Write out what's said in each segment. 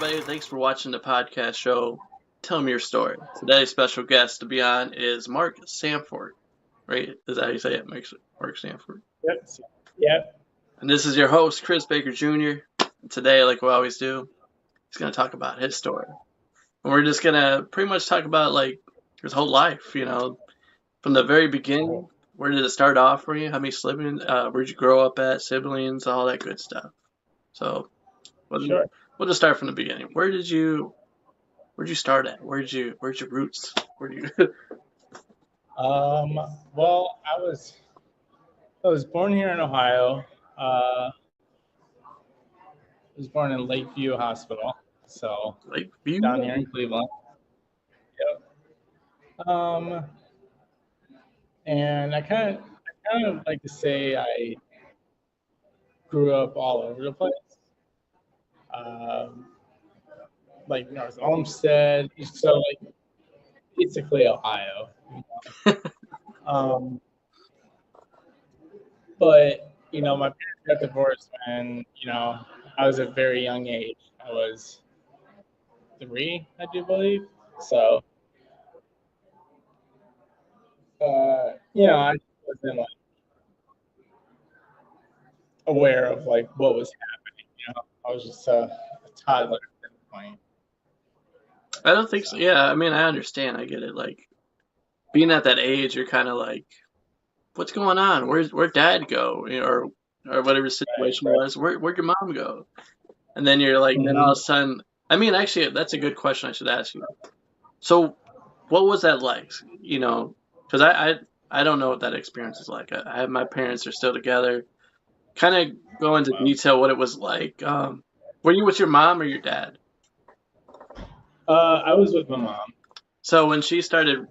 everybody. Thanks for watching the podcast show. Tell me your story. Today's special guest to be on is Mark Sanford. Right? Is that how you say it? Mark Sanford. Yep. Yep. And this is your host, Chris Baker Jr. And today, like we always do, he's going to talk about his story. And we're just going to pretty much talk about like his whole life, from the very beginning. Where did it start off for you? How many siblings? Where'd you grow up at? Siblings, all that good stuff. So Sure. we'll just start from the beginning. Where'd you start at? Where'd your roots? Where do you? Well, I was born here in Ohio. I was born in Lakeview Hospital, so Lakeview? down here in Cleveland. Yep. And I kind of like to say I grew up all over the place. Like North Olmsted, so like basically Ohio. Um, but my parents got divorced when I was a very young age. I was 3, I do believe. So I wasn't like aware of like what was happening. I was just a toddler at that point. I don't think so. Yeah, I mean, I understand. I get it. Like being at that age, you're kind of like, what's going on? Where'd dad go? Or whatever the situation Right. was. Where'd your mom go? And then you're like, then all of a sudden, I mean, actually, that's a good question I should ask you. So, what was that like? Because I don't know what that experience is like. I have my parents are still together. Kind of go into detail what it was like. Were you with your mom or your dad? I was with my mom. So when she started,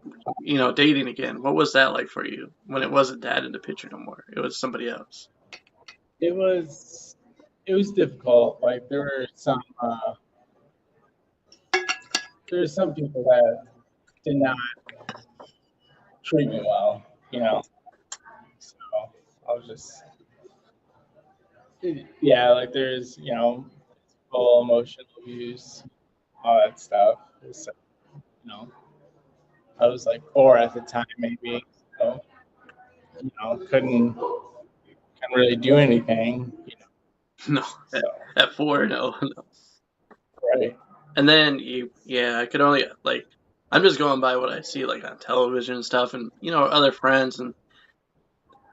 dating again, what was that like for you? When it wasn't dad in the picture no more, it was somebody else. It was difficult. Like there were some people that did not treat me well. So I was just like there's full emotional abuse, all that stuff. So, I was like 4 at the time, maybe. So couldn't really do anything. No, So at 4, no. right. And then I could only like, I'm just going by what I see like on television and stuff, and other friends and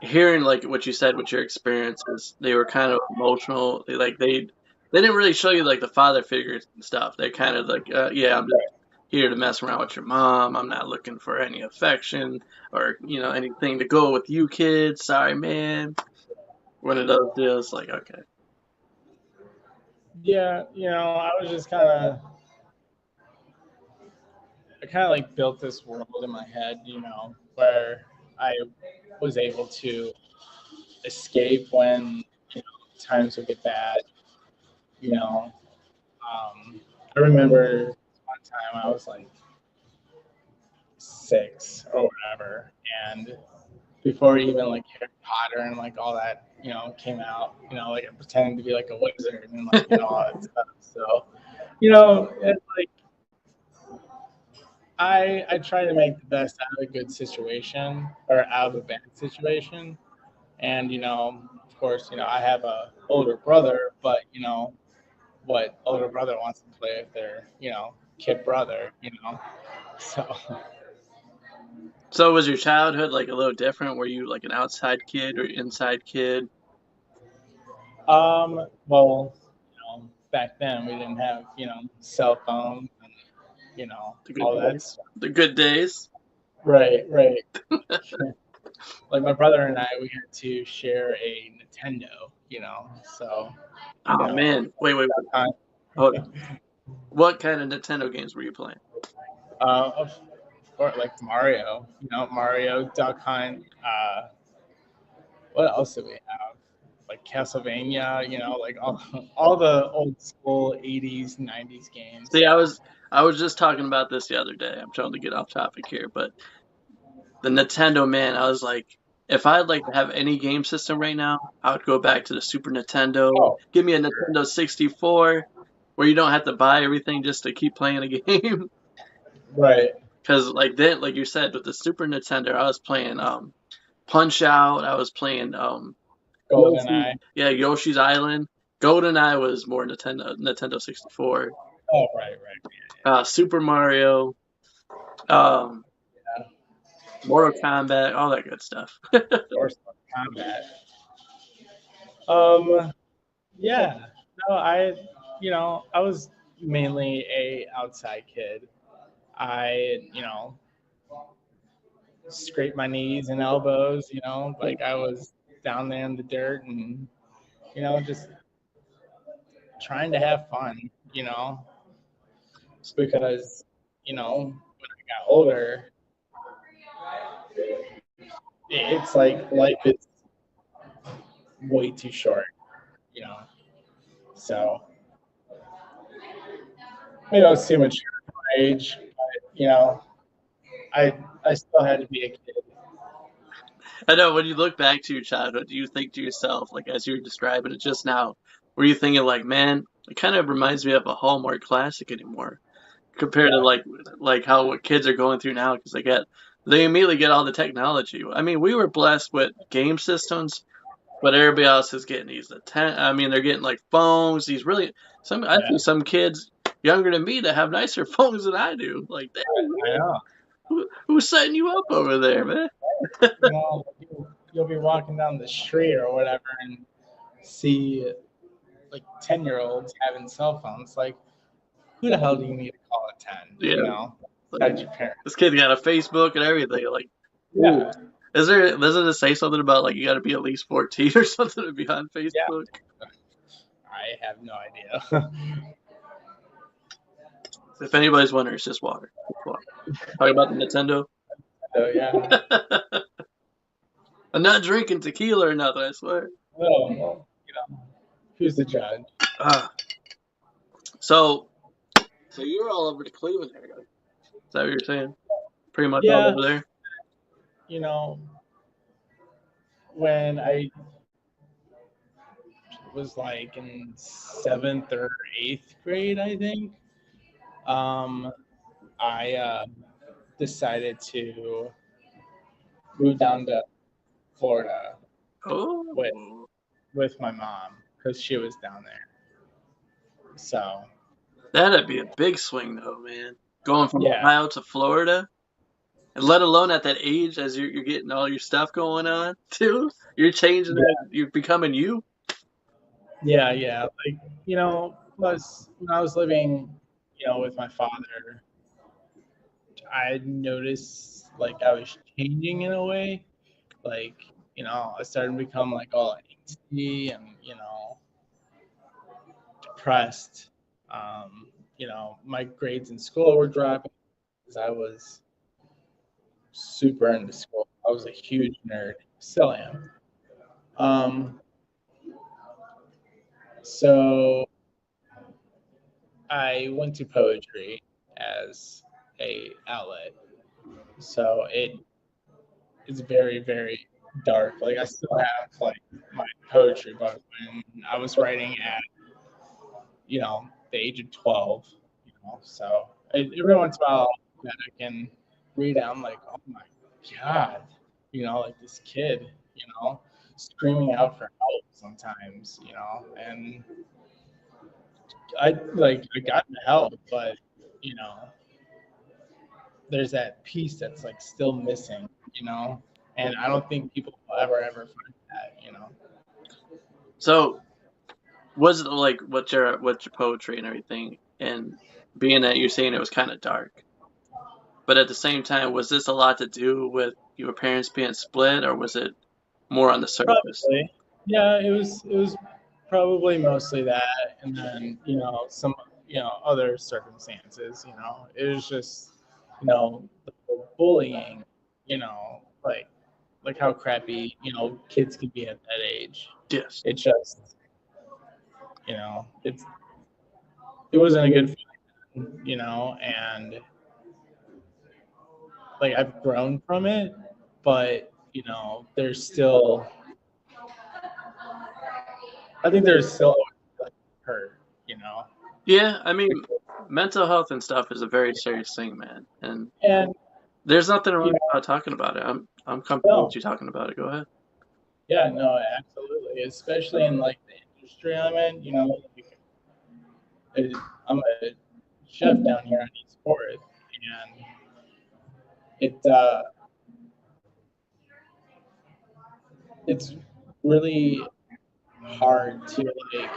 hearing like what you said with your experiences. They were kind of emotional. They didn't really show you like the father figures and stuff. They're kind of like, yeah, I'm just here to mess around with your mom. I'm not looking for any affection or anything to go with you kids. Sorry, man. One of those deals, like, okay. Yeah, I was just I kind of like built this world in my head, where I was able to escape when times would get bad. I remember one time I was like 6 or whatever, and before even like Harry Potter and like all that came out, like I pretending to be like a wizard and like all that stuff. So it's like I try to make the best out of a good situation or out of a bad situation. And, of course, I have a older brother, but, what older brother wants to play with their, kid brother, So, So was your childhood like a little different? Were you like an outside kid or inside kid? well, back then we didn't have, cell phones and, all that stuff. The good days. Right. Like my brother and I, we had to share a Nintendo, so. Oh man, wait. Hold on. What kind of Nintendo games were you playing? Or like Mario, Mario, Duck Hunt. What else do we have? Like Castlevania, like all the old school 80s, 90s games. See, I was just talking about this the other day. I'm trying to get off topic here, but the Nintendo, man, I was like, if I'd like to have any game system right now, I would go back to the Super Nintendo. Oh, Give me a Nintendo 64. where you don't have to buy everything just to keep playing a game. Right. Because like then, like you said, with the Super Nintendo, I was playing Punch Out. I was playing Yoshi, GoldenEye. yeah, Yoshi's Island. GoldenEye was more Nintendo 64. Oh, right, right. Super Mario, um, Yeah. Mortal Kombat, all that good stuff. Or Combat. Um, yeah. No, I was mainly a outside kid. I, scrape my knees and elbows, like I was down there in the dirt and, just trying to have fun, because, when I got older, it's like life is way too short, you know. So maybe I was too mature for my age, but, I still had to be a kid. I know when you look back to your childhood, do you think to yourself, like as you were describing it just now, were you thinking like, man, it kind of reminds me of a Hallmark classic anymore compared to Yeah, like how what kids are going through now because they immediately get all the technology. I mean, we were blessed with game systems, but everybody else is getting I mean, they're getting like phones. These really I see yeah, some kids younger than me that have nicer phones than I do. Like, dang, I man, know. who's setting you up over there, man? You'll be walking down the street or whatever and see like 10-year-olds having cell phones. Like, who the hell do you need to call at 10? Yeah, like Besides your parents. this kid got a Facebook and everything. Like, ooh, Yeah, doesn't it say something about like you got to be at least 14 or something to be on yeah. Facebook? I have no idea. If anybody's wondering, it's just water. It's water. Talking about the Nintendo. So yeah. I'm not drinking tequila or nothing. I swear. Oh, well, who's the judge? Ah, so so you're all over the Cleveland area. Is that what you're saying? Pretty much all Yeah, over there. you know, when I was like in seventh or eighth grade, I think, um, I decided to move down to Florida with Oh, with my mom because she was down there. So that'd be a big swing though, man. Going from yeah, Ohio to Florida, and let alone at that age as you're getting all your stuff going on too. You're changing yeah, it. You're becoming you. yeah. Like plus when I was living, with my father, I noticed like I was changing in a way. Like I started to become like all angsty and depressed. My grades in school were dropping because I was super into school. I was a huge nerd, still am. Um, so I went to poetry as a outlet. So it's very very dark. Like I still have like my poetry book when I was writing at the age of 12. So every once in a while that I can read it, I'm like, oh my god, like this kid, screaming out for help sometimes, and I got the help, but you know, there's that piece that's like still missing, and I don't think people will ever find that. So was it like what's your poetry and everything, and being that you're saying it was kind of dark, but at the same time, was this a lot to do with your parents being split, or was it more on the surface? Probably, yeah. It was probably mostly that, and then some other circumstances. It was just the bullying. Like how crappy kids can be at that age. Yes. It just it wasn't a good feeling, and like I've grown from it, but there's still I think there's still like hurt. Yeah, I mean, mental health and stuff is a very serious thing, man. And And there's nothing you wrong know, about talking about it. I'm comfortable with no, you talking about it. Go ahead. yeah, no, absolutely. Especially in like the industry I'm in, like, I'm a chef down here on East Fourth, and it it's really hard to like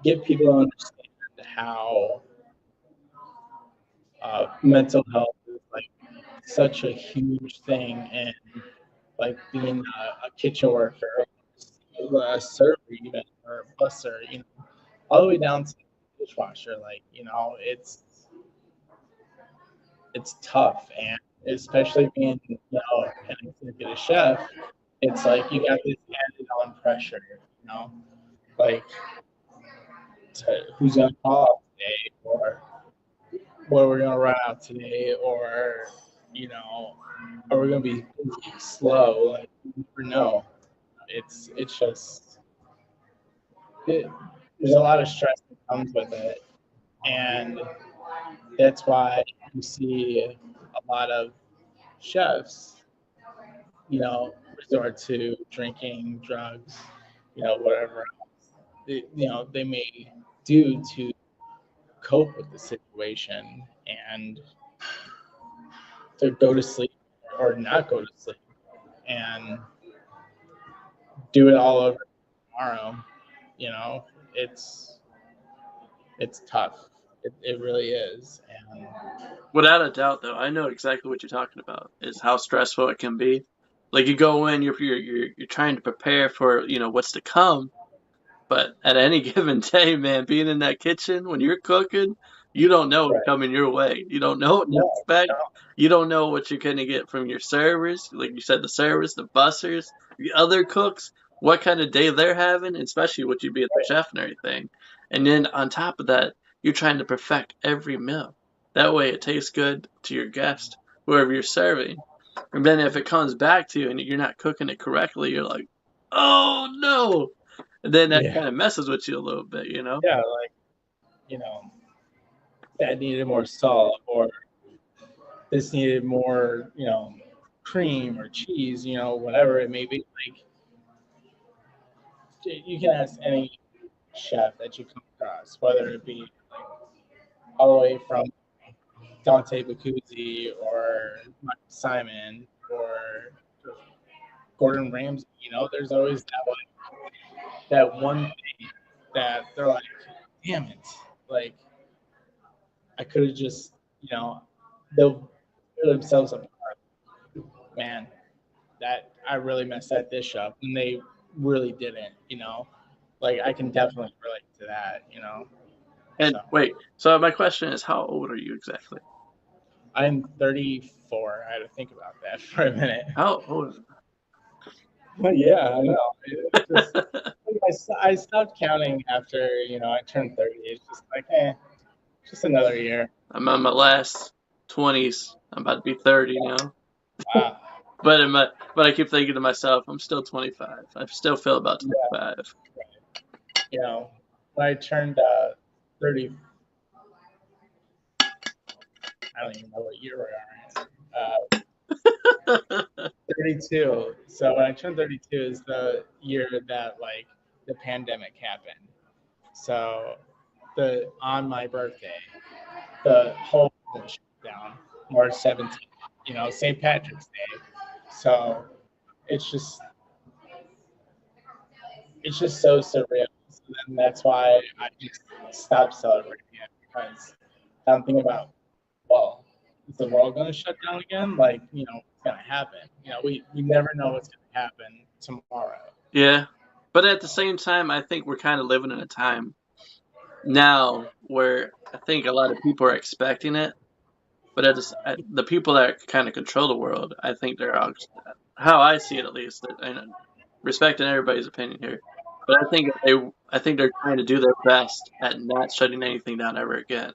get people to understand how mental health is like such a huge thing, and like being a kitchen worker, a server even, or a busser, all the way down to the dishwasher. Like, it's tough, and especially being, an executive chef, it's like you got this added on pressure, like who's gonna call out today, or what we're gonna run out today, or you know, are we gonna be busy, slow? Like, you never know. It's just it, there's a lot of stress that comes with it, and that's why you see a lot of chefs, resort to drinking, drugs, whatever else they may do to cope with the situation and to go to sleep or not go to sleep and do it all over tomorrow. You know, it's it's tough. It really is. And Without a doubt, though, I know exactly what you're talking about. Is how stressful it can be. Like you go in, you're trying to prepare for what's to come, but at any given day, man, being in that kitchen when you're cooking, you don't know what's right, coming your way. You don't know what to no, expect. no, You don't know what you're gonna get from your servers, like you said, the servers, the bussers, the other cooks, what kind of day they're having, especially what you'd be at the right, chef and everything. And then on top of that, you're trying to perfect every meal. That way it tastes good to your guest, whoever you're serving. And then if it comes back to you and you're not cooking it correctly, you're like, oh no, and then that yeah, kind of messes with you a little bit, you know? yeah, like you know that needed more salt, or this needed more, cream or cheese, whatever it may be. Like, you can ask any chef that you come across, whether it be all the way from Dante Bacuzzi or Mike Simon or Gordon Ramsay. There's always that one thing that they're like, damn it, like I could have just, they'll put themselves up, man, that I really messed that dish up, and they really didn't. Like, I can definitely relate to that. And So wait, so my question is, how old are you exactly? I'm 34. I had to think about that for a minute. How old? But yeah, I know. It's just like, I stopped counting after I turned 30. It's just like, just another year. I'm on my last 20s. I'm about to be 30 now. Wow. But I keep thinking to myself, I'm still 25. I still feel about Yeah, 25. when I turned 30, I don't even know what year we are in. 32. So when I turned 32 is the year that like the pandemic happened. So the on my birthday, the whole world shut down. March 17th, St. Patrick's Day. So it's just it's just so surreal. So then that's why I just stopped celebrating it, because I'm thinking about, well, is the world going to shut down again? Like, what's going to happen? We never know what's going to happen tomorrow. Yeah. But at the same time, I think we're kind of living in a time now where I think a lot of people are expecting it. But the people that kind of control the world, I think they're how I see it at least, and respecting everybody's opinion here. But I think they're trying to do their best at not shutting anything down ever again.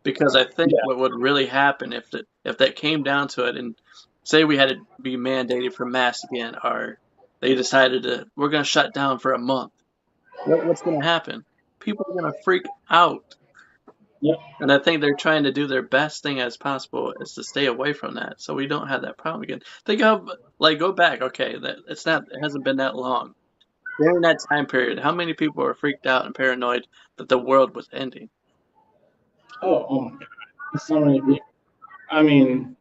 Because I think Yeah, what would really happen if that came down to it, and say we had to be mandated for masks again, or they decided we're going to shut down for a month, what's going to happen? people are gonna freak out. Yep. And I think they're trying to do their best thing as possible is to stay away from that, so we don't have that problem again. Think of like go back, okay, it hasn't been that long. During that time period, how many people were freaked out and paranoid that the world was ending? Oh my God. So many people. I mean,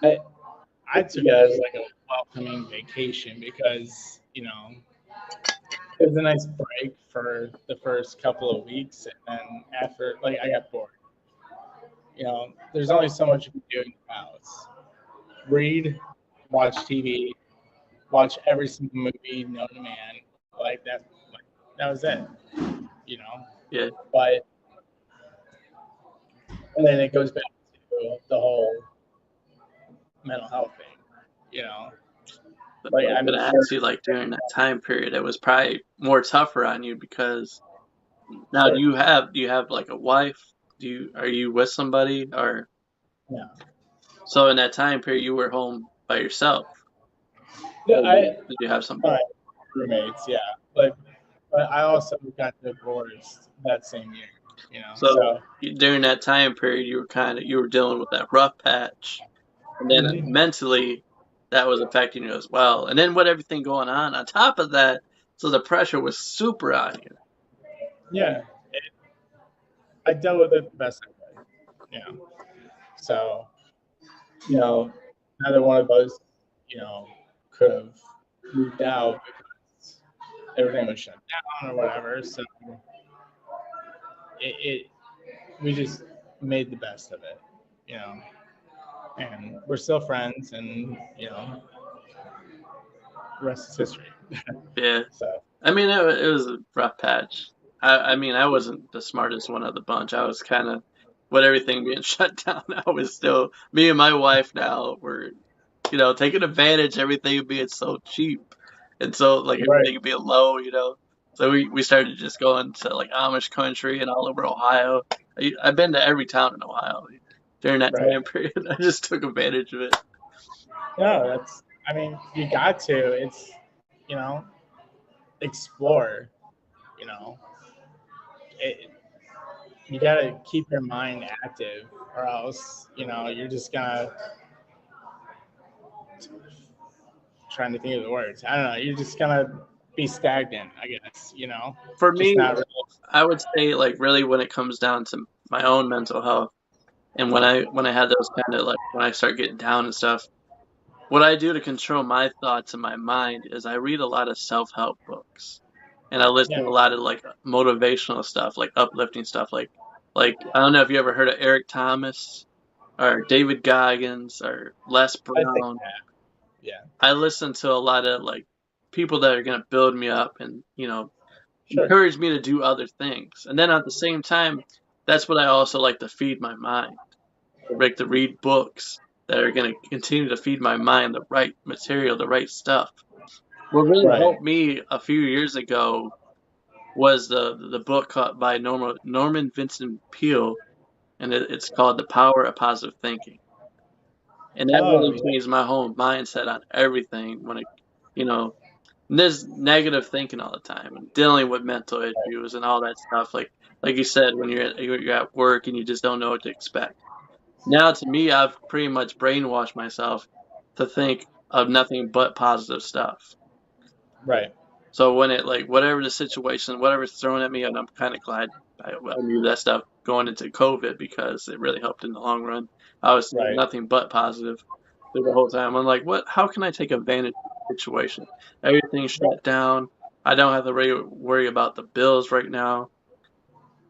I I took it as like a welcoming vacation because it was a nice break for the first couple of weeks, and then after, like, I got bored. There's only so much you can do in the house. Read, watch TV, watch every single movie known to man. Like that, like that was it. You know, Yeah, but and then it goes back to the whole mental health thing. You know, but I like was I'm gonna sure. ask you, like during that time period, it was probably more tougher on you because now Sure. do you have like a wife? Are you with somebody or Yeah. so in that time period you were home by yourself? Yeah. Or did you have My somebody? roommates. Yeah. But I also got divorced that same year. So So. during that time period, you were dealing with that rough patch, and then Mhm. mentally, that was affecting you as well. And then with everything going on top of that, so the pressure was super on you. Yeah. I dealt with it the best I could. So you know, neither one of us, you know, could have moved out because everything was shut down or whatever. So it we just made the best of it, you know. And we're still friends, and the rest is history. Yeah, So I mean it was a rough patch. I mean I wasn't the smartest one of the bunch. I was kind of with everything being shut down. I was still me and my wife now were taking advantage of everything being so cheap. And so like right, everything being low, So we started just going to like Amish country and all over Ohio. I've been to every town in Ohio during that right. time period. I just took advantage of it. No, that's. I mean, you got to. It's you know, explore. You know, it, you got to keep your mind active, or else you're just gonna trying to think of the words. I don't know. You're just gonna be stagnant, I guess. For Just me, not really. I would say like really when it comes down to my own mental health and when I had those kind of like when I start getting down and stuff, what I do to control my thoughts and my mind is I read a lot of self-help books. And I listen Yeah, to a lot of like motivational stuff, like uplifting stuff, like I don't know if you ever heard of Eric Thomas or David Goggins or Les I think Brown. that. Yeah, I listen to a lot of like people that are gonna build me up and sure. encourage me to do other things. And then at the same time, that's what I also like to feed my mind. I like to read books that are gonna continue to feed my mind the right material, the right stuff. What really Right. helped me a few years ago was the book by Norman Vincent Peale, and it's called The Power of Positive Thinking. And that Oh, really yeah. changed my whole mindset on everything when you know, there's negative thinking all the time and dealing with mental issues and all that stuff. Like you said, when you're at work and you just don't know what to expect. Now to me, I've pretty much brainwashed myself to think of nothing but positive stuff. Right. So when it like whatever the situation, whatever's thrown at me, and I'm kind of glad I knew that stuff going into COVID because it really helped in the long run. I was thinking Right. nothing but positive through the whole time. I'm like, what? How can I take advantage of the situation? Everything's shut down. I don't have to worry about the bills right now.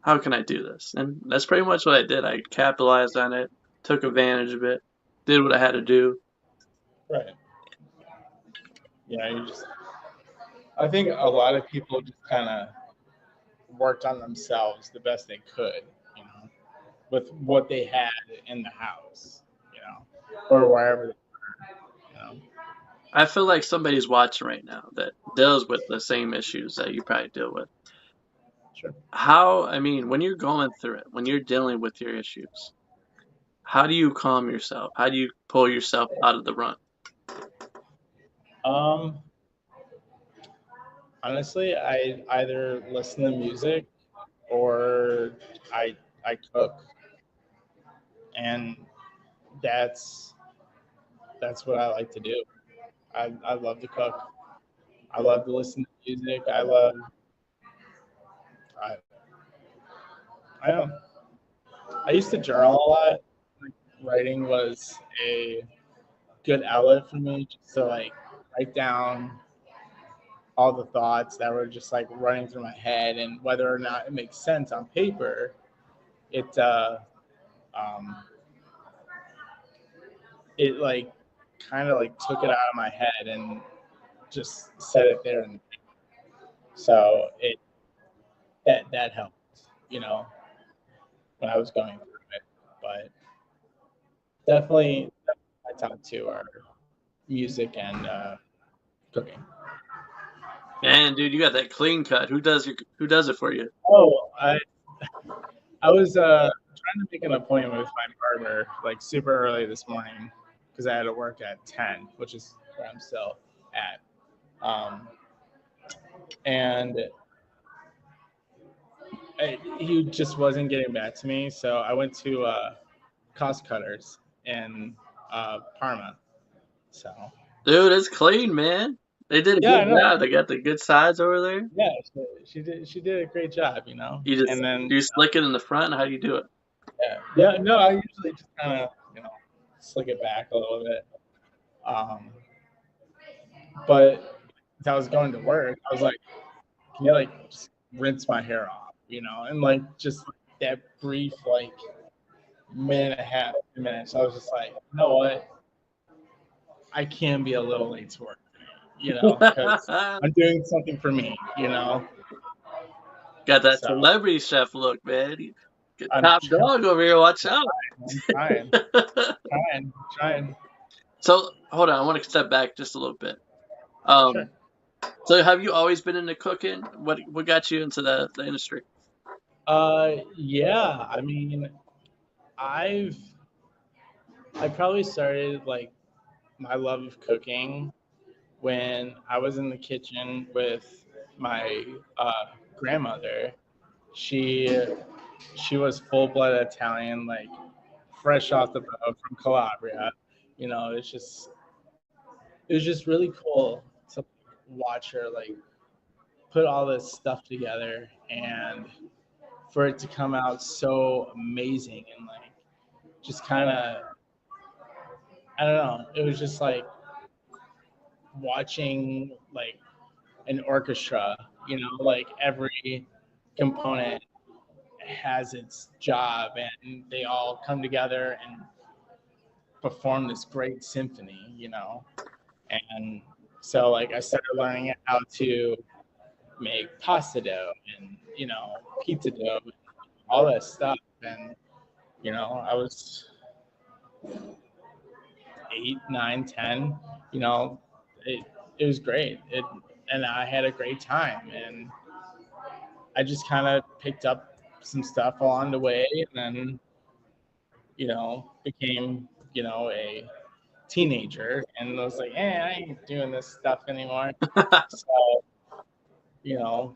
How can I do this? And that's pretty much what I did. I capitalized on it, took advantage of it, did what I had to do. Right. You just. I think a lot of people just kind of worked on themselves the best they could, you know, with what they had in the house, or wherever, you know. I feel like somebody's watching right now that deals with the same issues that you probably deal with. Sure. I mean, when you're going through it, when you're dealing with your issues, how do you calm yourself? How do you pull yourself out of the run? Um, Honestly, I either listen to music or I cook, and that's that's what I like to do. I love to cook. I love to listen to music. I I don't know. I used to journal a lot. Writing was a good outlet for me, just to like write down all the thoughts that were just like running through my head, and whether or not it makes sense on paper, it um, it like kind of like took it out of my head and just set it there, and so it that helped, you know, when I was going through it. But definitely, my top two are music and cooking. Man, dude, you got that clean cut. Who does it for you? Oh, I was trying to make an appointment with my barber like super early this morning because I had to work at 10, which is where I'm still at. And he just wasn't getting back to me, so I went to Cost Cutters in Parma. So Dude, it's clean, man. They did a yeah, I good know. job. They got the good sides over there. Yeah, she did a great job, you know. You just And then you slick it in the front. How do you do it? yeah, no, I usually just kind of slick it back a little bit. Um, but as I was going to work, I was like, can you like just rinse my hair off, and like just like, that brief like minute and a half, 2 minutes. I was just like, you know what? I can be a little late to work today, because I'm doing something for me. Got that So celebrity chef look, man. You get I'm top dog over here. Watch out. trying, trying. So hold on, I want to step back just a little bit. Um, Sure. so have you always been into cooking? What got you into the industry? Yeah. I mean, I've I probably started like my love of cooking when I was in the kitchen with my grandmother. She she was full blood Italian, like fresh off the boat from Calabria. It's just it was just really cool to watch her like put all this stuff together and for it to come out so amazing and like just kind of I don't know. It was just like watching like an orchestra, like every component has its job and they all come together and perform this great symphony. And so like I started learning how to make pasta dough and pizza dough and all that stuff. And I was 8, 9, 10. It was great. And I had a great time. And I just kind of picked up some stuff along the way, and then became a teenager, and I was like, I ain't doing this stuff anymore. So you know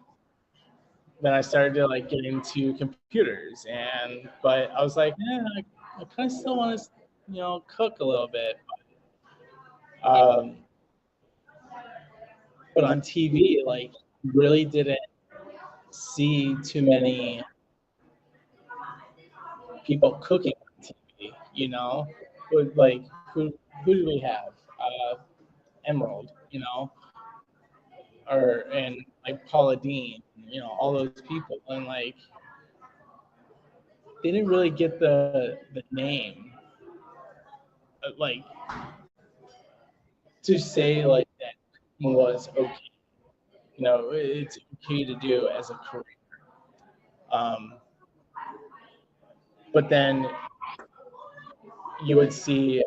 then I started to like get into computers, but I was like, I kind of still want to cook a little bit. Um, but on TV, like, really didn't see too many people cooking on TV. Like who do we have? Emerald, or and like Paula Dean, all those people, and like they didn't really get the name, like to say like that was okay. It's okay to do as a career. Um, but then you would see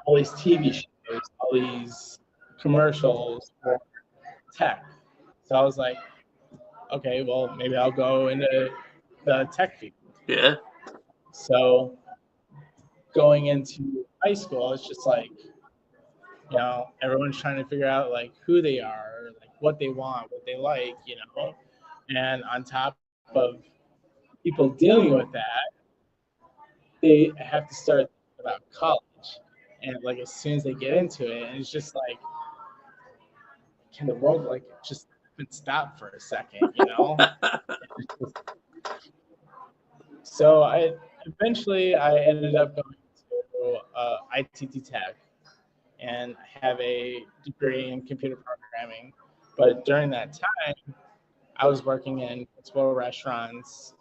all these TV shows, all these commercials for tech. So I was like, okay, well, maybe I'll go into the tech field. Yeah. So going into high school, it's just like, everyone's trying to figure out like who they are, like what they want, what they like, and on top of people dealing with that, they have to start thinking about college. And like as soon as they get into it, and it's just like, can the world like just stop for a second, you know? So I eventually I ended up going to ITT Tech and have a degree in computer programming. But during that time, I was working in multiple restaurants.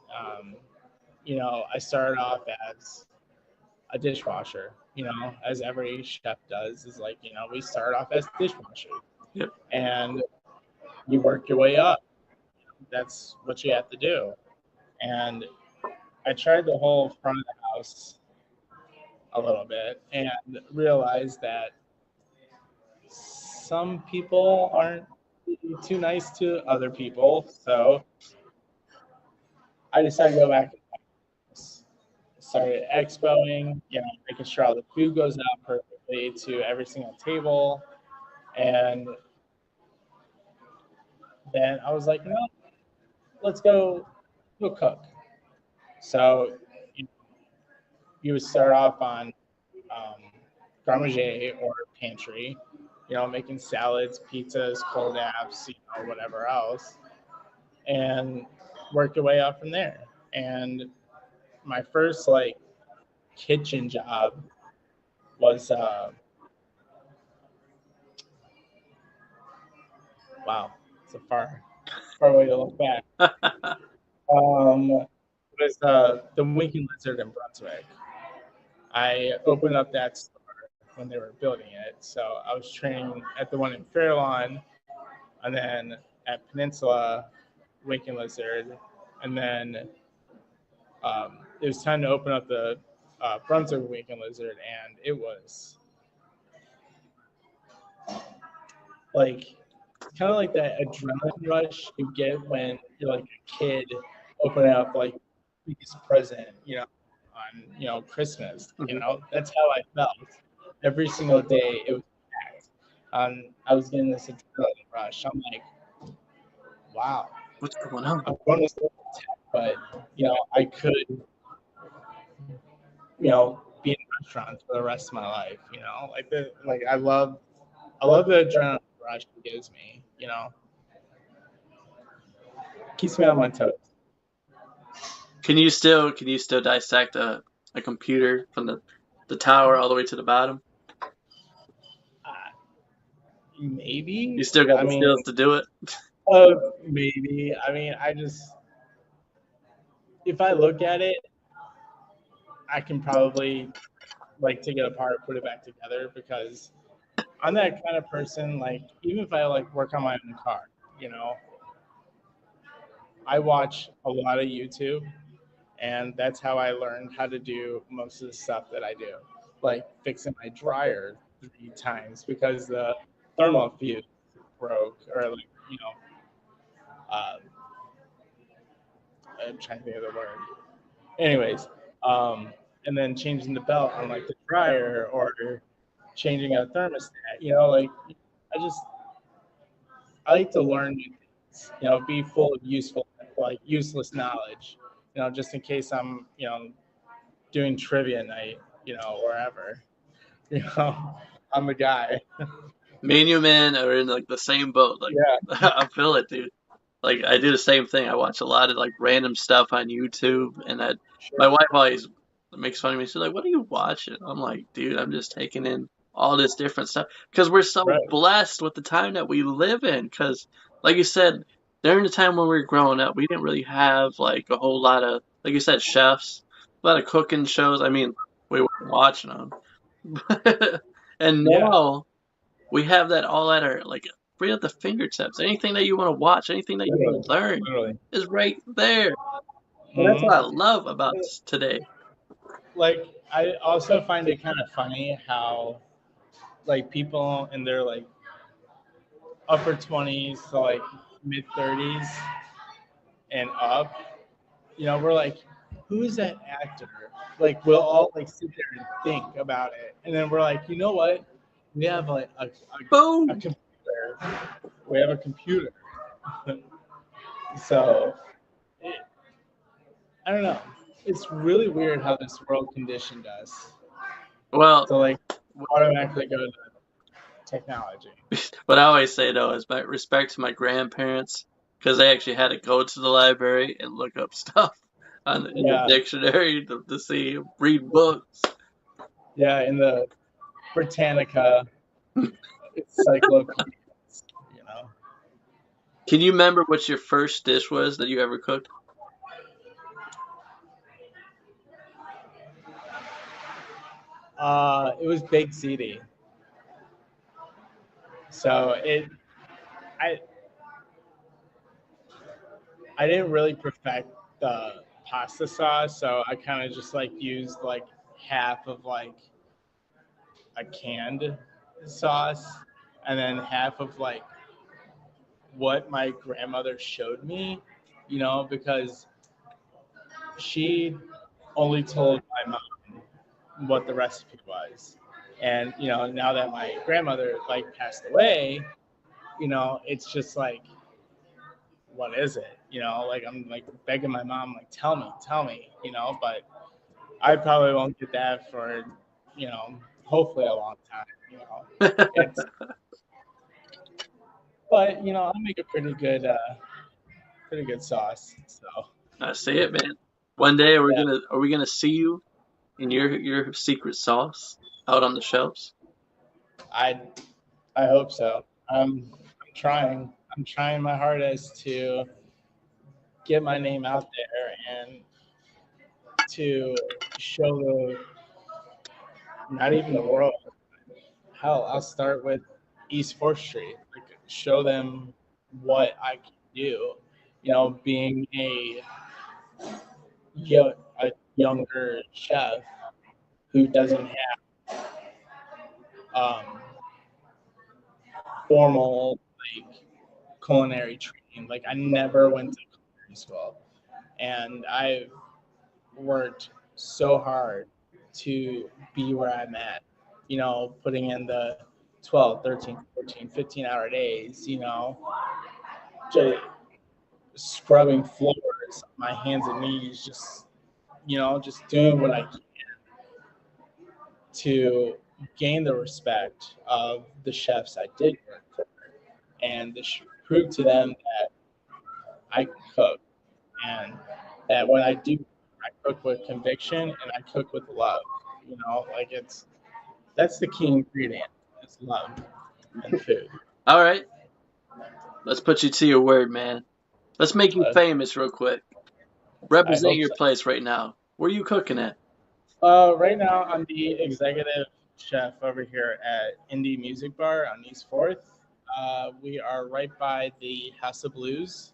I started off as a dishwasher, as every chef does, is like, we start off as dishwashers Yep. and you work your way up. That's what you have to do. And I tried the whole front of the house a little bit and realized that some people aren't too nice to other people. So I decided to go back and started expoing, making sure all the food goes out perfectly to every single table. And then I was like, no, let's go cook. So you, you would start off on um, garde manger or pantry, making salads, pizzas, cold apps, whatever else, and work your way up from there. And my first like kitchen job was wow, it's a far way to look back. It was the Winking Lizard in Brunswick. I opened up that store when they were building it, so I was training at the one in Fairlawn, and then at Peninsula, Winking Lizard, and then it was time to open up the Brunswick Winking Lizard, and it was like kind of like that adrenaline rush you get when you're like a kid opening up like biggest present, on Christmas. That's how I felt every single day. It was packed. I was getting this adrenaline rush. I'm like, wow, What's going on? I'm going to school tech, but I could be in restaurants for the rest of my life. Like I love the adrenaline rush it gives me. Keeps me on my toes. Can you still dissect a computer from the tower all the way to the bottom? Uh, maybe. You still got I the mean, skills to do it? maybe. I mean, if I look at it, I can probably like take it apart, put it back together because I'm that kind of person. Like, even if I like work on my own car, I watch a lot of YouTube, and that's how I learned how to do most of the stuff that I do, like fixing my dryer 3 times because the thermal fuse broke, or like uh, I'm trying to think of the word. Anyways, and then changing the belt on like the dryer or changing a thermostat. Like I just I like to learn new things. Be full of useless knowledge. Just in case I'm doing trivia night. Wherever. You know, I'm the guy. Me and you, man, are in like the same boat. Like, Yeah, I feel it, dude. Like, I do the same thing. I watch a lot of like random stuff on YouTube, and my sure. wife always makes fun of me. She's like, "What are you watching?" I'm like, "Dude, I'm just taking in all this different stuff because we're so Right. blessed with the time that we live in." Because, like you said, during the time when we were growing up, we didn't really have like a whole lot of, like you said, chefs, a lot of cooking shows. I mean, we weren't watching them, and Yeah. now we have that all at our like right at the fingertips. Anything that you want to watch, anything that you want Literally. to learn Literally. is right there. And that's what I Hmm. love about today. Like I also find it kind of funny how like people in their like upper 20s to like mid 30s and up, we're like, who is that actor? Like, we'll all like sit there and think about it, and then we're like, you know what? We have like a Boom. computer. We have a computer. So, it, I don't know. It's really weird how this world conditioned us Well, to like automatically go to technology. what I always say though is my respect to my grandparents because they actually had to go to the library and look up stuff in the Yeah, dictionary to see read books. yeah. In the Britannica encyclopedias, you know. Can you remember what your first dish was that you ever cooked? It was Big CD. So I, I didn't really perfect the pasta sauce, so I kind of just like used like half of like a canned sauce, and then half of like what my grandmother showed me, because she only told my mom what the recipe was. And now that my grandmother like passed away, it's just like, what is it? Like I'm like begging my mom, like tell me, but I probably won't get that for, hopefully a long time. It's but I'll make a pretty good sauce. So I see it, man. One day yeah, are we gonna see you in your secret sauce out on the shelves? I I hope so. I'm trying. I'm trying my hardest to get my name out there and to show the not even the world. Hell, I'll start with East Fourth Street. Like, show them what I can do. Being a younger chef who doesn't have formal like culinary training. Like I never went to culinary school, and I've worked so hard to be where I'm at. Putting in the 12, 13, 14, 15-hour days, just scrubbing floors, my hands and knees, just doing what I can to gain the respect of the chefs I did work for and to prove to them that I can cook and that when I do, I cook with conviction and I cook with love. Like that's the key ingredient is love and food. All right, let's put you to your word, man. Let's make you Uh, famous real quick. I Represent hope your so. place right now. Where are you cooking at? Right now, I'm the executive chef over here at Indie Music Bar on East Fourth. We are right by the House of Blues,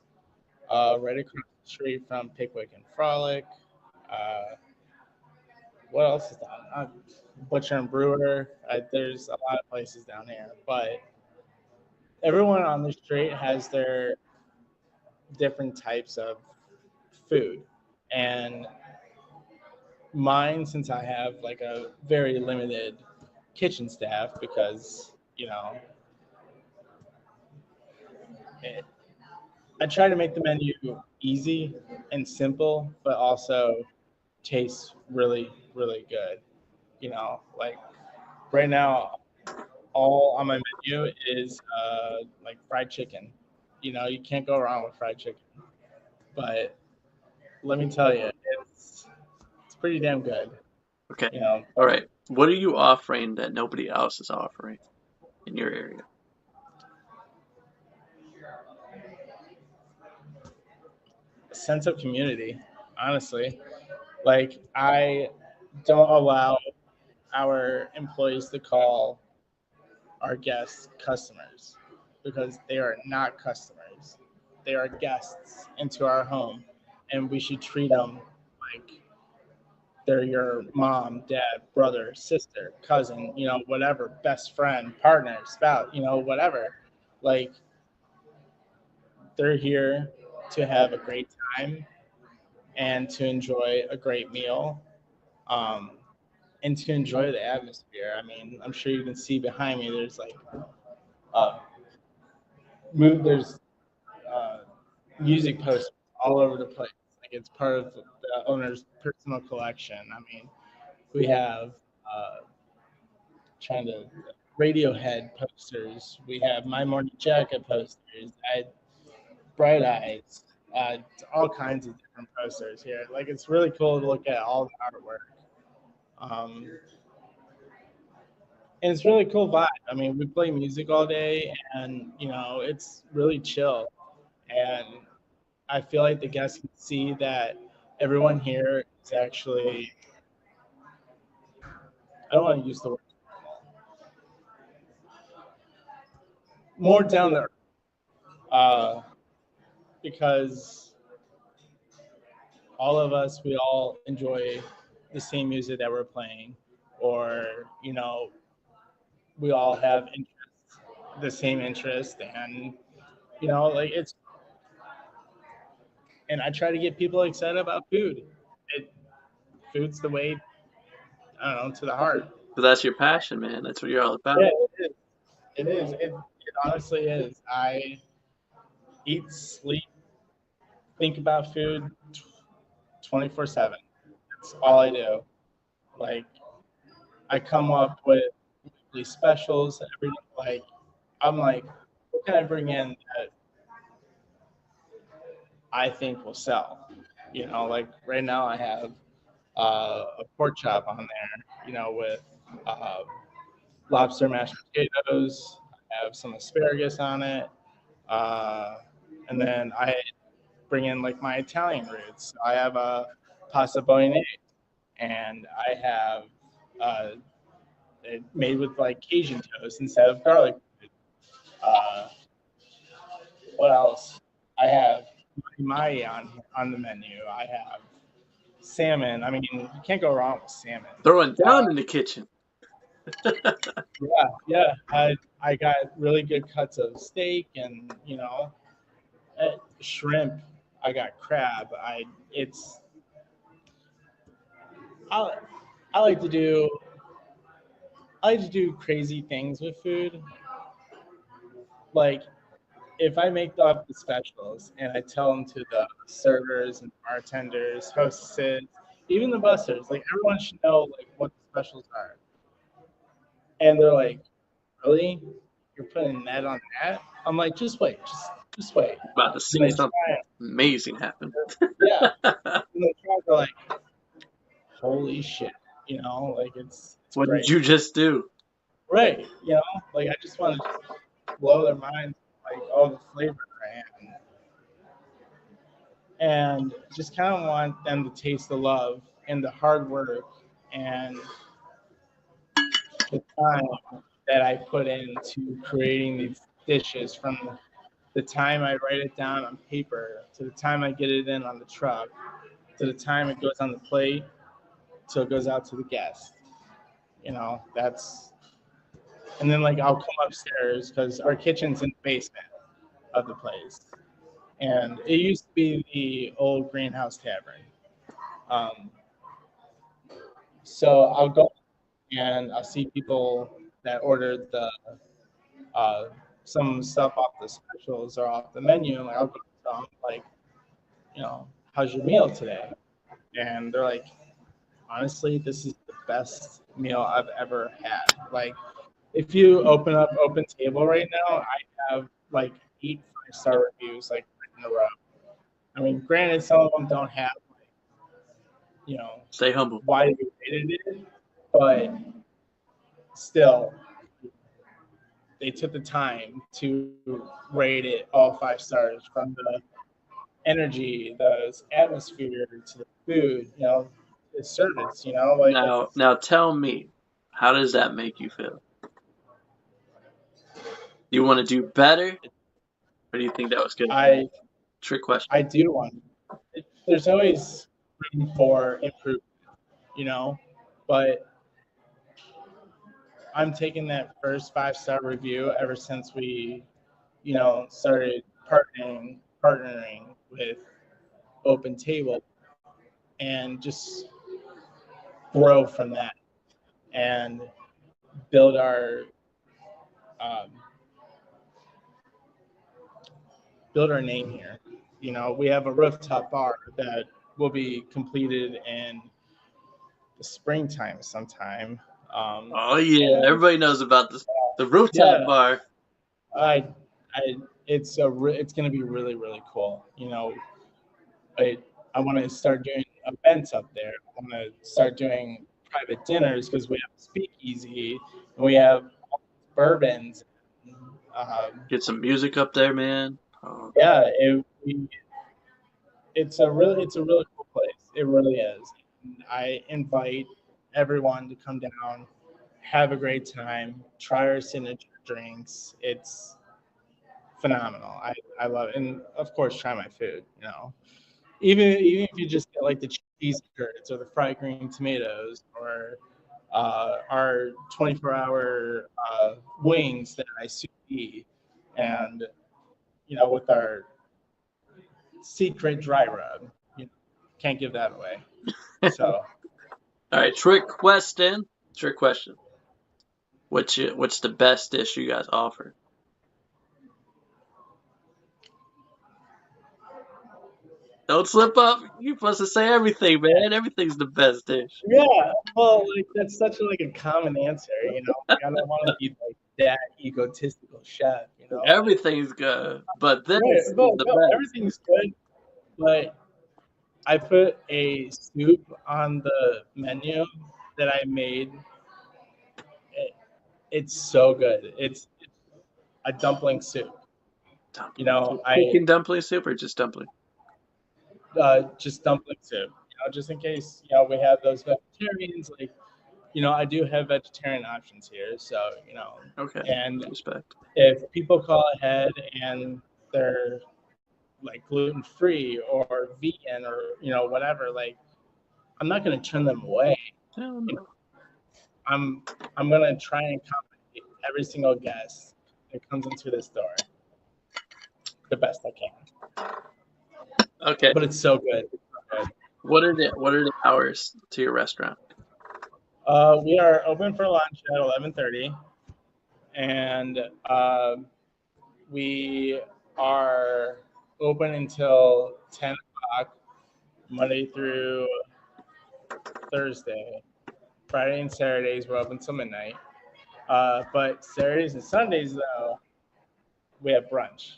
right across the street from Pickwick and Frolic. Uh, what else is down? Butcher and Brewer. There's a lot of places down here, but everyone on the street has their different types of food, and mine, since I have like a very limited kitchen staff, because it, I try to make the menu easy and simple, but also tastes really, really good. Like right now, all on my menu is like fried chicken. You can't go wrong with fried chicken. But let me tell you, it's pretty damn good. Okay. You know, All right. What are you offering that nobody else is offering in your area? a sense of community. Honestly, like I don't allow our employees to call our guests customers because they are not customers. They are guests into our home, and we should treat them like they're your mom, dad, brother, sister, cousin, whatever, best friend, partner, spouse, whatever. Like they're here to have a great time and to enjoy a great meal. Um, and to enjoy the atmosphere. I mean, I'm sure you can see behind me. There's like uh, there's uh, music posters all over the place. Like it's part of the owner's personal collection. I mean, we have trying to Radiohead posters. We have My Morning Jacket posters. Bright Eyes. All kinds of different posters here. Like it's really cool to look at all the artwork. Um, and it's really cool vibe. I mean, we play music all day, and it's really chill. And I feel like the guests can see that everyone here is actually. I don't want to use the word more down there, because all of us, we all enjoy the same music that we're playing, or we all have the same interest, and like it's. And I try to get people excited about food. It Food's the way, I don't know, to the heart. But that's your passion, man. That's what you're all about. Yeah, it is. It is. It honestly is. I eat, sleep, think about food 24/7. That's all I do. Like I come up with weekly specials every like I'm like, what can I bring in that I think will sell? Like right now I have a pork chop on there, with uh, lobster mashed potatoes. I have some asparagus on it, uh, and then I bring in like my Italian roots. I have a pasta bolognese, and I have uh, it made with like Cajun toast instead of garlic. Uh, what else? I have mai on the menu. I have salmon. I mean, you can't go wrong with salmon. Throwing down in the kitchen. Yeah. I got really good cuts of steak, and shrimp. I got crab. It's I, I like to do crazy things with food. Like if I make up the specials and I tell them to the servers and bartenders, hostesses, even the bussers, like everyone should know like what the specials are. And they're like, "Really? You're putting that on that?" I'm like, "Just wait, just wait." About to And see they something try it. amazing happen. Yeah. And they try it, they're like, "Holy shit!" Like it's What did great. you just do? Right. Like I just want to blow their minds with, like all the flavor and just kind of want them to taste the love and the hard work and the time that I put into creating these dishes, from the time I write it down on paper to the time I get it in on the truck to the time it goes on the plate till it goes out to the guest. That's. And then like I'll come upstairs because our kitchen's in the basement of the place, and it used to be the old Greenhouse Tavern. Um, so I'll go and I'll see people that ordered the uh, some stuff off the specials or off the menu, and like I'll go to them like, how's your meal today? And they're like, honestly, this is the best meal I've ever had. Like, if you open up Open Table right now, I have like 8 5-star reviews like in a row. I mean, granted, some of them don't have like, Stay humble. why you rated it, but still, they took the time to rate it all 5 stars, from the energy, the atmosphere, to the food, the service, like Now tell me, how does that make you feel? Do you want to do better, or do you think that was good? I Trick question. I do want. There's always room for improvement, but I'm taking that first 5-star review ever since we, started partnering with Open Table, and just grow from that and build um, build our name here. we have a rooftop bar that will be completed in the springtime sometime. Oh yeah, And everybody knows about this. The rooftop yeah, bar. I, I, it's gonna be really really cool. I I want to start doing events up there. I want to start doing private dinners because we have a speakeasy and we have bourbons. Um, Get some music up there, man. Oh, yeah, it's a really cool place. It really is. And I invite everyone to come down, have a great time, try our signature drinks. It's phenomenal. I love it, and of course, try my food. Even if you just get like the cheese curds or the fried green tomatoes or our 24-hour wings that I sous vide, and with our secret dry rub, can't give that away. So all right, trick question. Trick question. What's the best dish you guys offer? Don't slip up. You're supposed to say everything, man. Everything's the best dish. yeah, well, like that's such a common answer. I don't want to be like that egotistical chef. Everything's good, but this Right, is well, the no, best. everything's good, but I put a soup on the menu that I made. It, it's so good. It's a dumpling soup. Dumpling soup. I Chicken dumpling soup or just dumpling? just dumpling soup. Just in case we have those vegetarians. Like I do have vegetarian options here, so Okay, and respect. if people call ahead and they're like gluten free or vegan or whatever, like I'm not going to turn them away. Hell You know, no. I'm going to try and accommodate every single guest that comes into this door the best I can. Okay, But it's so good. It's so good. what are the hours to your restaurant? We are open for lunch at 11:30, and we are open until 10 o'clock Monday through Thursday. Friday and Saturdays we're open till midnight. But Saturdays and Sundays though we have brunch.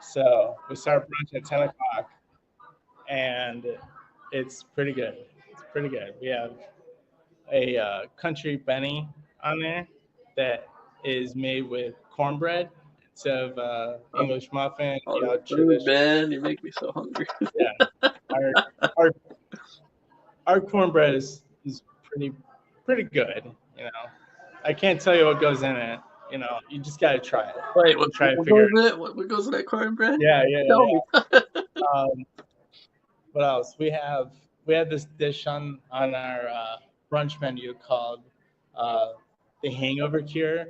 So we start brunch at 10 o'clock, and it's pretty good. It's pretty good. We have a country Benny on there that is made with cornbread instead of English muffin. All the food, Traditional. man. You make me so hungry. Yeah, our our our cornbread is pretty good. I can't tell you what goes in it. You just gotta try it Wait, and try to what figure goes it. in it? What goes in that cornbread? Yeah, yeah, Tell yeah, me. yeah. What else? We have this dish on our brunch menu called uh, the Hangover Cure.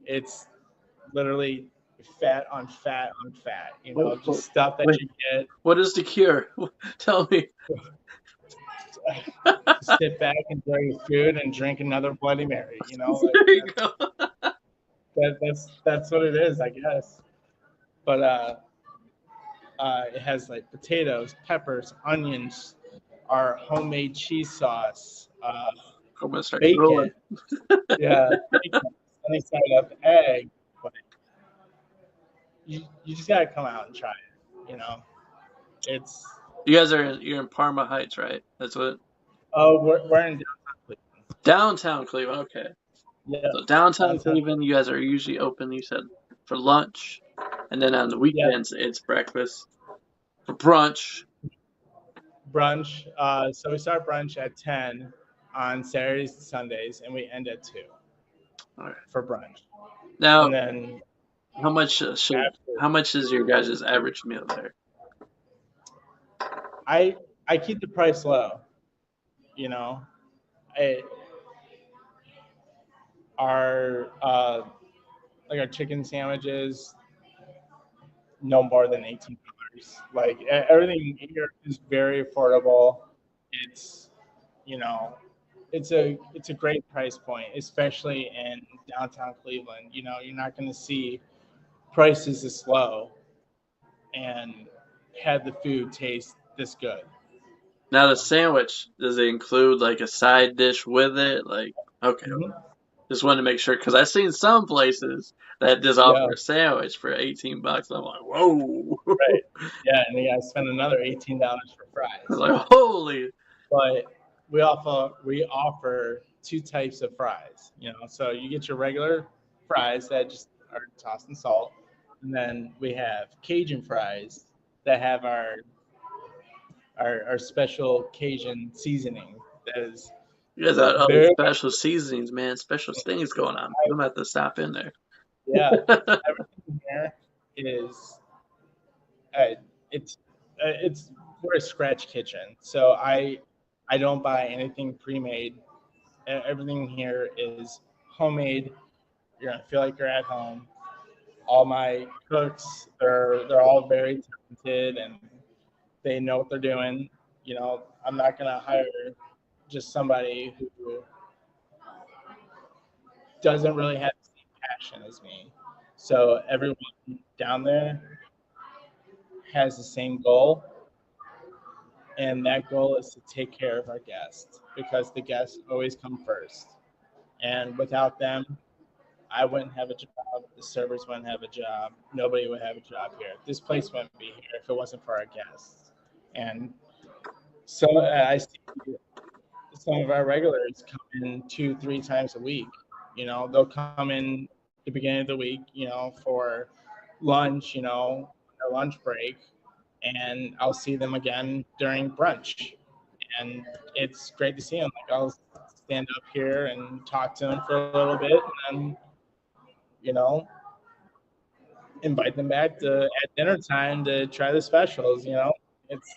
It's literally fat on fat on fat. What, Just stuff that wait, you get. what is the cure? Tell me. Sit back, enjoy your food, and drink another Bloody Mary. There you go. That's what it is, I guess. But it has like potatoes, peppers, onions, our homemade cheese sauce, I'm gonna start bacon. drooling. Yeah, bacon, sunny side up egg. But you just gotta come out and try it. It's You're in Parma Heights, right? That's what. we're in downtown Cleveland. Downtown Cleveland. Okay. Yeah, So downtown downtown. Cleveland, you guys are usually open. You said for lunch, and then on the Yeah, weekends it's breakfast. For brunch. brunch. So we start brunch at 10 on Saturdays and Sundays, and we end at 2 All right. for brunch. Now, And then how much after, how much is your guys' average meal there? I keep the price low. You know, I, our like our chicken sandwiches no more than $18. Like everything here is very affordable. It's you know it's a great price point, especially in downtown Cleveland. You're not going to see prices this low, and had the food taste this good. Now the sandwich, does it include like a side dish with it? Like, okay, Mm-hmm. just wanted to make sure because I've seen some places that just Yeah, offer a sandwich for $18. I'm like, whoa, right. Yeah, and you got to spend another $18 for I'm fries. like holy, But we offer two types of fries. So you get your regular fries that just are tossed in salt, and then we have Cajun fries that have our special Cajun seasoning. That is you guys got other very special seasonings, man, special things going on. I'm gonna have to stop in there. yeah. Everything here is uh, it's we're a scratch kitchen, so I don't buy anything pre-made. Everything here is homemade. You're gonna feel like you're at home. All my cooks, they're all very talented and they know what they're doing. I'm not gonna hire just somebody who doesn't really have the same passion as me. So everyone down there has the same goal, and that goal is to take care of our guests because the guests always come first. And without them, I wouldn't have a job. The servers wouldn't have a job. Nobody would have a job here. This place wouldn't be here if it wasn't for our guests. And so I see some of our regulars come in 2, 3 times a week. They'll come in the beginning of the week, for lunch, their lunch break, and I'll see them again during brunch. And it's great to see them. Like I'll stand up here and talk to them for a little bit, and then you know invite them back to at dinner time to try the specials. It's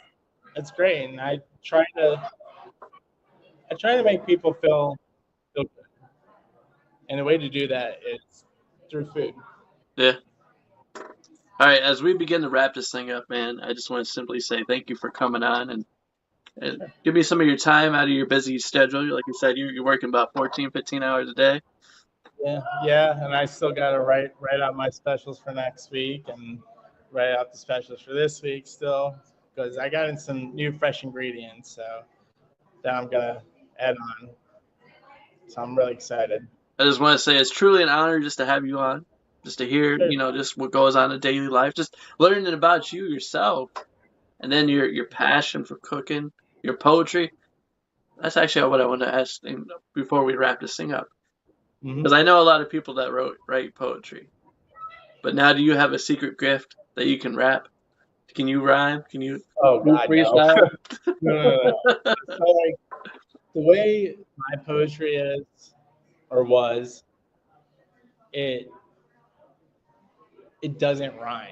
it's great, and I try to make people feel good, and the way to do that is through food. Yeah. All right, as we begin to wrap this thing up, man, I just want to simply say thank you for coming on and Sure. give me some of your time out of your busy schedule. Like you said, you're working about 14, 15 hours a day. Yeah, yeah, and I still got to write out my specials for next week and write out the specials for this week still because I got in some new fresh ingredients, so that I'm gonna add on. So I'm really excited. I just want to say it's truly an honor just to have you on, just to hear, Sure. just what goes on in daily life, just learning about you yourself, and then your passion for cooking, your poetry. That's actually what I want to ask before we wrap this thing up, Hmm. because I know a lot of people that write poetry, but now do you have a secret gift that you can rap? Can you rhyme? Can you Oh God, no. freestyle? No, no, no, no. So like the way my poetry is or was, it it doesn't rhyme,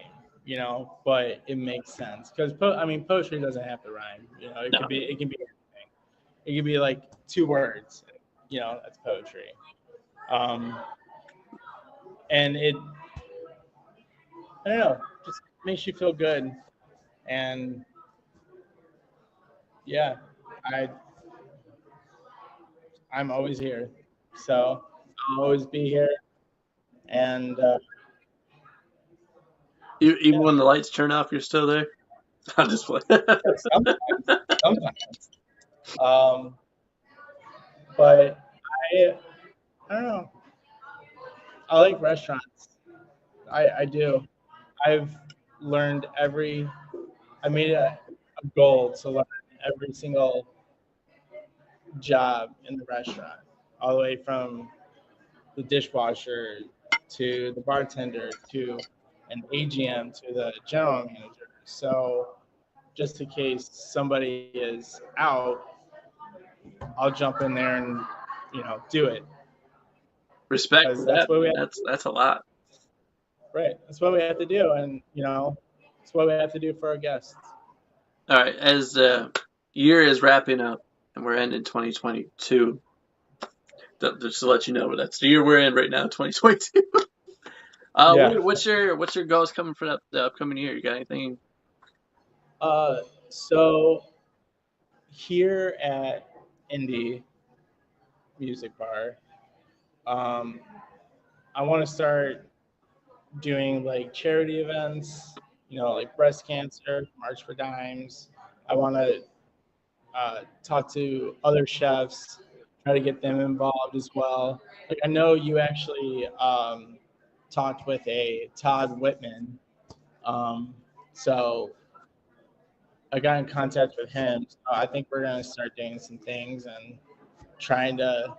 but it makes sense because poetry doesn't have to rhyme. It No. could be it can be anything. It could be like 2 words. That's poetry. Um, and it I don't know, just makes you feel good. And yeah, I I'm always here, so I'll always be here. And Even yeah, when the lights turn off, you're still there. I'm just playing. sometimes. Um, but I don't know. I like restaurants. I do. I've learned every. I made a goal to learn every single job in the restaurant, all the way from the dishwasher to the bartender to an AGM to the general manager. So just in case somebody is out, I'll jump in there and do it Respect because for that's that, what we man. have. That's a lot. Right. That's what we have to do, and it's what we have to do for our guests. All right, as the year is wrapping up and we're ending 2022, just to let you know, that's the year we're in right now, 2022. Yeah. What's your goals coming for the upcoming year? You got anything? So here at Indie Music Bar, um, I want to start doing like charity events like breast cancer, March for Dimes. I want to talk to other chefs, try to get them involved as well. Like I know you actually talked with a Todd Whitman, um, so I got in contact with him. So I think we're gonna start doing some things and trying to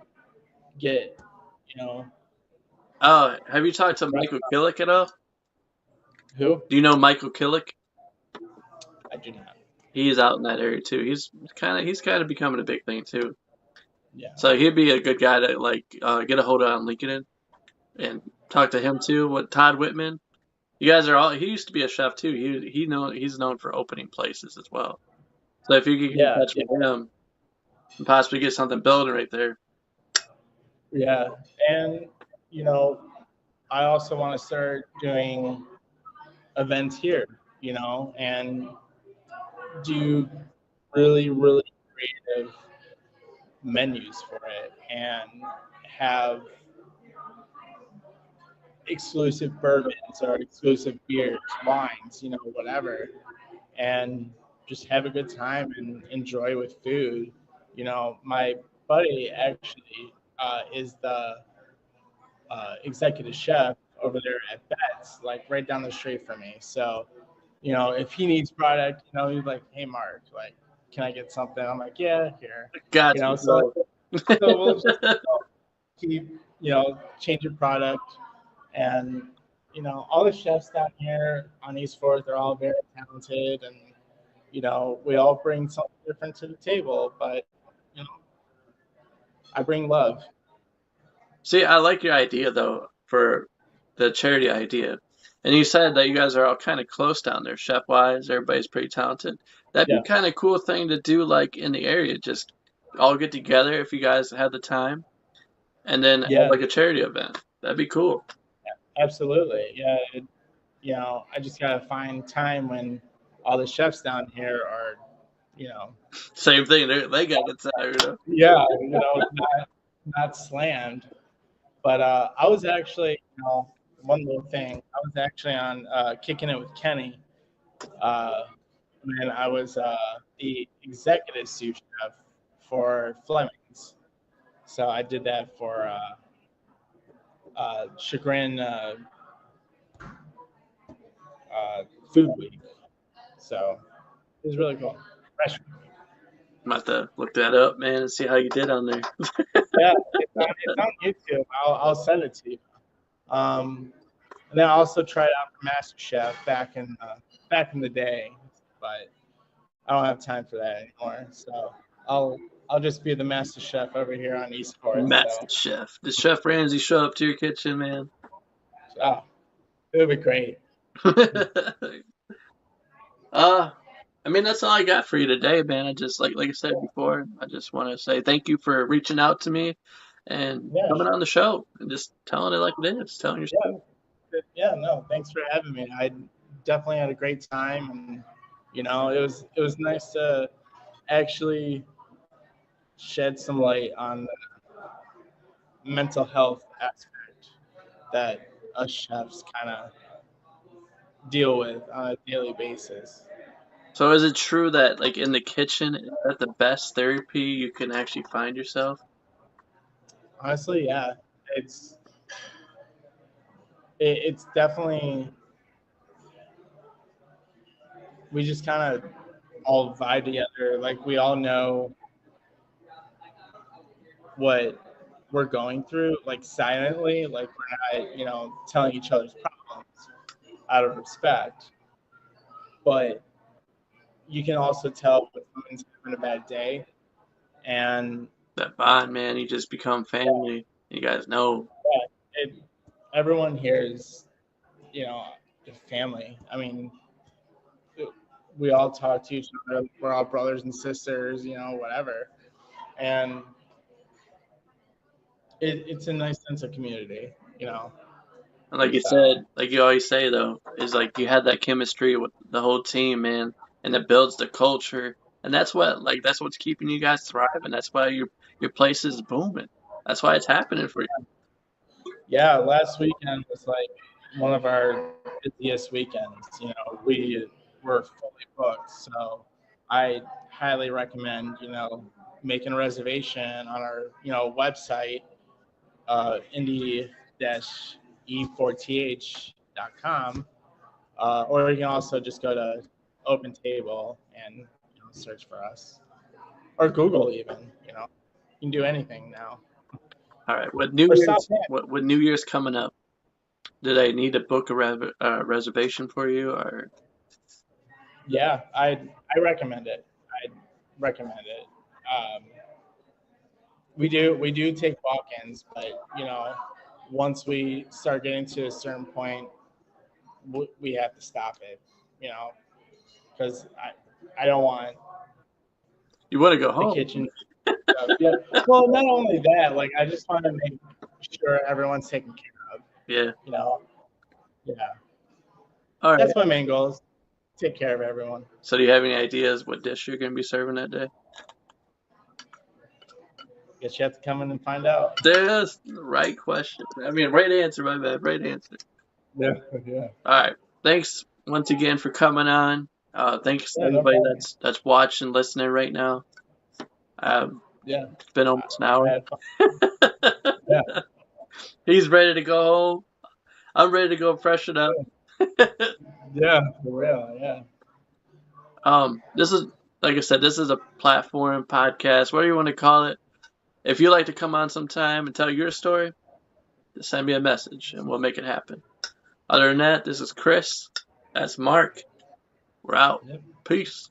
get, you know, Oh, have you talked to Michael Killick at all? who? Do you know Michael Killick? I do not. He's out in that area too. He's kind of becoming a big thing too. Yeah. So he'd be a good guy to like get a hold of on LinkedIn and talk to him too. What Todd Whitman? You guys are all. He used to be a chef too. He's known for opening places as well. So if you could get in Yeah. touch with him and possibly get something building right there. Yeah. And, you know, I also want to start doing events here, and do really, really creative menus for it and have exclusive bourbons or exclusive beers, wines, whatever, and just have a good time and enjoy with food. My buddy actually is the executive chef over there at Betts, like right down the street from me. So, if he needs product, he's like, "Hey, Mark, like, can I get something?" I'm like, "Yeah, here." Got you, So bro. we'll just keep, changing product, and all the chefs down here on East Fourth are all very talented, and we all bring something different to the table, but you know, I bring love. See, I like your idea though for the charity idea. And you said that you guys are all kind of close down there, chef wise. Everybody's pretty talented. That'd be Yeah, kind of cool thing to do, like in the area. Just all get together if you guys have the time, and then have yeah, like a charity event. That'd be cool. absolutely. Yeah, I just gotta find time when all the chefs down here are, you know, Same thing. They got the time, you know. yeah, not slammed. But I was actually, one little thing. I was actually on Kicking It with Kenny, uh, and I was the executive sous chef for Fleming's. So I did that for Chagrin Food Week. So it was really cool. Restaurant. I'm about to look that up, man, and see how you did on there. Yeah, it's on YouTube. I'll send it to you. Um, and then I also tried out for MasterChef back in the day, but I don't have time for that anymore. So I'll just be the Master Chef over here on East Coast. Master Chef. Did Chef Ramsay show up to your kitchen, man? Oh, it would be great. uh, I mean, that's all I got for you today, man. I just like I said before, I just want to say thank you for reaching out to me and Yeah, coming on the show and just telling it like it is, telling your yeah, story. yeah. No, thanks for having me. I definitely had a great time, and it was nice to actually shed some light on the mental health aspect that us chefs kind of deal with on a daily basis. So is it true that like in the kitchen is that the best therapy you can actually find yourself? Honestly, yeah, it's it's definitely, we just kind of all vibe together. Like we all know what we're going through, like silently. Like we're not, telling each other's problems out of respect, but you can also tell when someone's having a bad day, and That bond, man, you just become family. You guys know. yeah, everyone here is, you know, family. I mean, we all talk to each other. We're all brothers and sisters, whatever. And it's a nice sense of community. And like you So said, like you always say though, is like you had that chemistry with the whole team, man, and it builds the culture. And that's what's keeping you guys thriving. That's why your place is booming. That's why it's happening for you. yeah, last weekend was like one of our busiest weekends. We were fully booked, so I highly recommend making a reservation on our website, indie-e4th.com, or you can also just go to Open Table and search for us, or Google even. You can do anything now. All right. Or South. With New Year's coming up, did I need to book a reservation for you, or? Yeah, I recommend it. I recommend it. Um, we do take walk-ins, but once we start getting to a certain point, we have to stop it. Because I don't want You want to go the home? kitchen stuff. Yeah. Well, not only that, like I just want to make sure everyone's taken care of. Yeah. Yeah. All right. That's my main goal. Is take care of everyone. So do you have any ideas what dish you're going to be serving that day? Guess you have to come in and find out. That's the right question. I mean, right answer, my bad. Right answer. Yeah. Yeah. All right. Thanks once again for coming on. Thanks to Yeah. No everybody problem. that's watching, listening right now. Yeah. It's been almost an hour. I had fun. Yeah. He's ready to go home. I'm ready to go freshen up. Yeah. For real. Yeah. This is, like I said, this is a platform podcast, whatever you want to call it. If you'd like to come on sometime and tell your story, just send me a message and we'll make it happen. Other than that, this is Chris. That's Mark. We're out. Yep. Peace.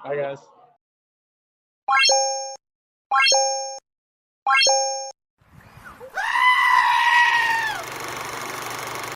Bye, guys.